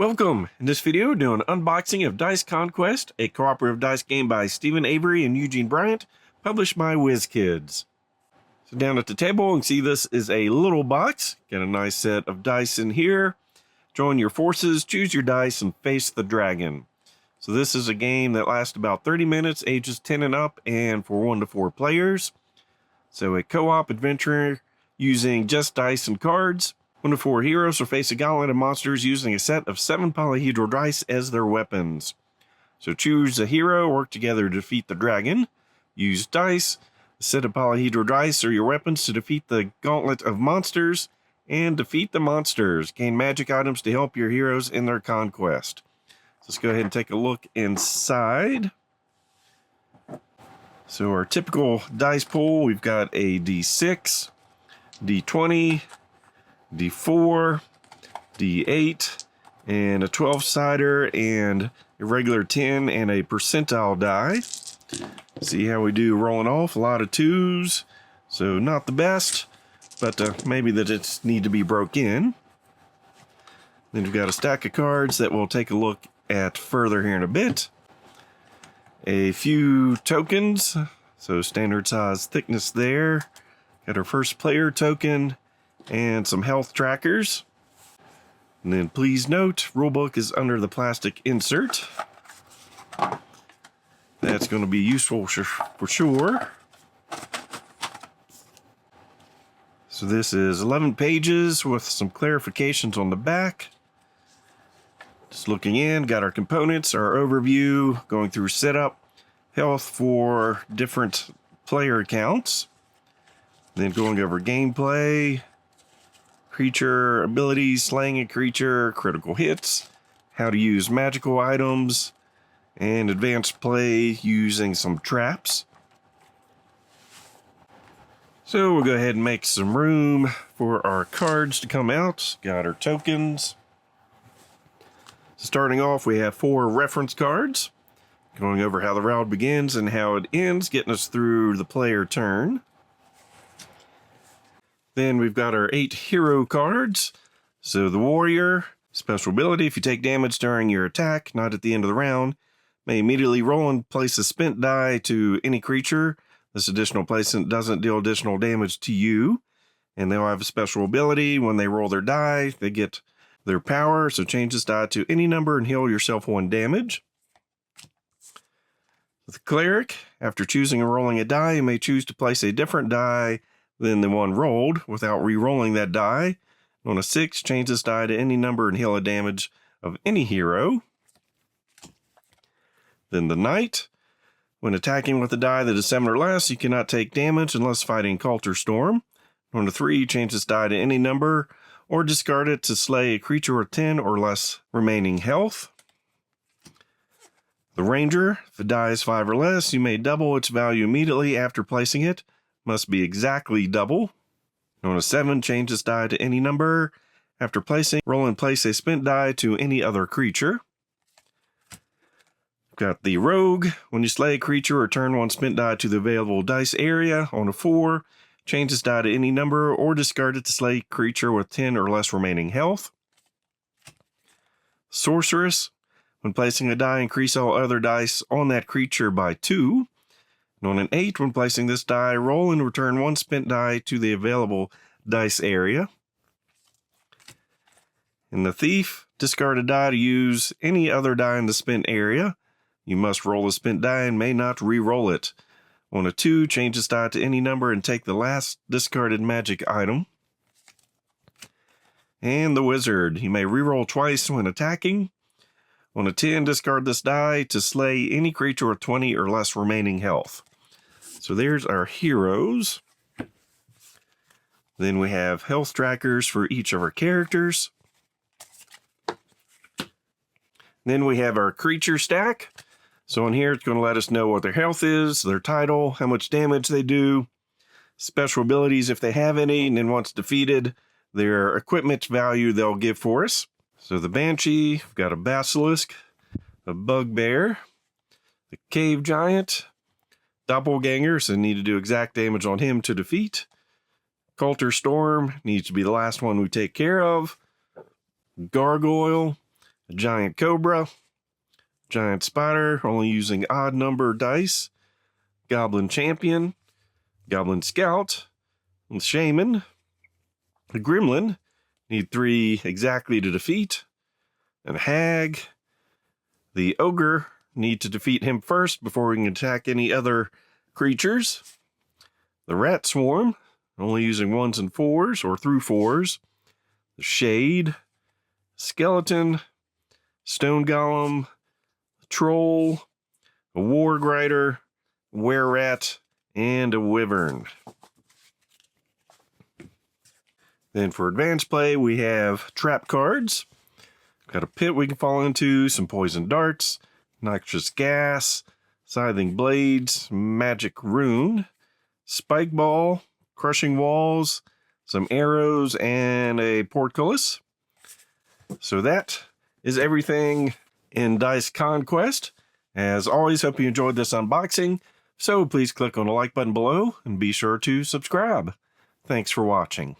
Welcome! In this video, we're doing an unboxing of DICE CONQUEST, a cooperative dice game by Stephen Avery and Eugene Bryant, published by WIZKIDS. So down at the table, you can see this is a little box. Got a nice set of dice in here. Join your forces, choose your dice, and face the dragon. So this is a game that lasts about 30 minutes, ages 10 and up, and for 1 to 4 players. So a co-op adventure using just dice and cards. 1 to 4 heroes will face a gauntlet of monsters using a set of 7 polyhedral dice as their weapons. So choose a hero, work together to defeat the dragon. Use dice, a set of polyhedral dice are your weapons to defeat the gauntlet of monsters, and defeat the monsters. Gain magic items to help your heroes in their conquest. So let's go ahead and take a look inside. So our typical dice pool, we've got a D6, D20, D4, D8, and a 12-sider, and a regular 10, and a percentile die. See how we do rolling off. A lot of 2s, so not the best, but maybe that it's need to be broke in. Then we've got a stack of cards that we'll take a look at further here in a bit. A few tokens, so standard size thickness there. Got our first player token, and some health trackers. And then please note, rulebook is under the plastic insert. That's going to be useful for sure. So this is 11 pages with some clarifications on the back. Just looking in, got our components, our overview, going through setup, health for different player accounts. Then going over gameplay, creature abilities, slaying a creature, critical hits, how to use magical items, and advanced play using some traps. So we'll go ahead and make some room for our cards to come out. Got our tokens. So starting off, we have 4 reference cards, going over how the round begins and how it ends, getting us through the player turn. Then we've got our 8 hero cards. So the warrior, special ability, if you take damage during your attack, not at the end of the round, may immediately roll and place a spent die to any creature. This additional placement doesn't deal additional damage to you. And they'll have a special ability. When they roll their die, they get their power. So change this die to any number and heal yourself 1 damage. With the cleric, after choosing and rolling a die, you may choose to place a different die than the one rolled without re-rolling that die. On a 6, change this die to any number and heal a damage of any hero. Then the knight, when attacking with a die that is 7 or less, you cannot take damage unless fighting Culture Storm. On a 3, change this die to any number or discard it to slay a creature with 10 or less remaining health. The ranger, if the die is 5 or less, you may double its value immediately after placing it. Must be exactly double. On a 7, change this die to any number. After placing, roll and place a spent die to any other creature. Got the rogue. When you slay a creature, return 1 spent die to the available dice area. On a 4, change this die to any number or discard it to slay a creature with 10 or less remaining health. Sorceress. When placing a die, increase all other dice on that creature by 2. And on an 8, when placing this die, roll and return 1 spent die to the available dice area. In the thief, discard a die to use any other die in the spent area. You must roll a spent die and may not re-roll it. On a 2, change this die to any number and take the last discarded magic item. And the wizard, you may re-roll twice when attacking. On a 10, discard this die to slay any creature with 20 or less remaining health. So there's our heroes. Then we have health trackers for each of our characters. Then we have our creature stack. So in here, it's going to let us know what their health is, their title, how much damage they do, special abilities if they have any, and then once defeated, their equipment value they'll give for us. So the Banshee, we've got a Basilisk, a Bugbear, the Cave Giant, Doppelganger, so need to do exact damage on him to defeat. Culture Storm needs to be the last one we take care of. Gargoyle, a giant cobra, giant spider, only using odd number dice, goblin champion, goblin scout, and shaman, a gremlin, need 3 exactly to defeat, and hag. The ogre, need to defeat him first before we can attack any other creatures. The rat swarm, only using 1s and 4s or through 4s. The shade, skeleton, stone golem, a troll, a warg rider, a were-rat, and a wyvern. Then for advanced play, we have trap cards. Got a pit we can fall into, some poison darts, noxious gas, scything blades, magic rune, spike ball, crushing walls, some arrows, and a portcullis. So that is everything in Dice Conquest. As always, hope you enjoyed this unboxing. So please click on the like button below and be sure to subscribe. Thanks for watching.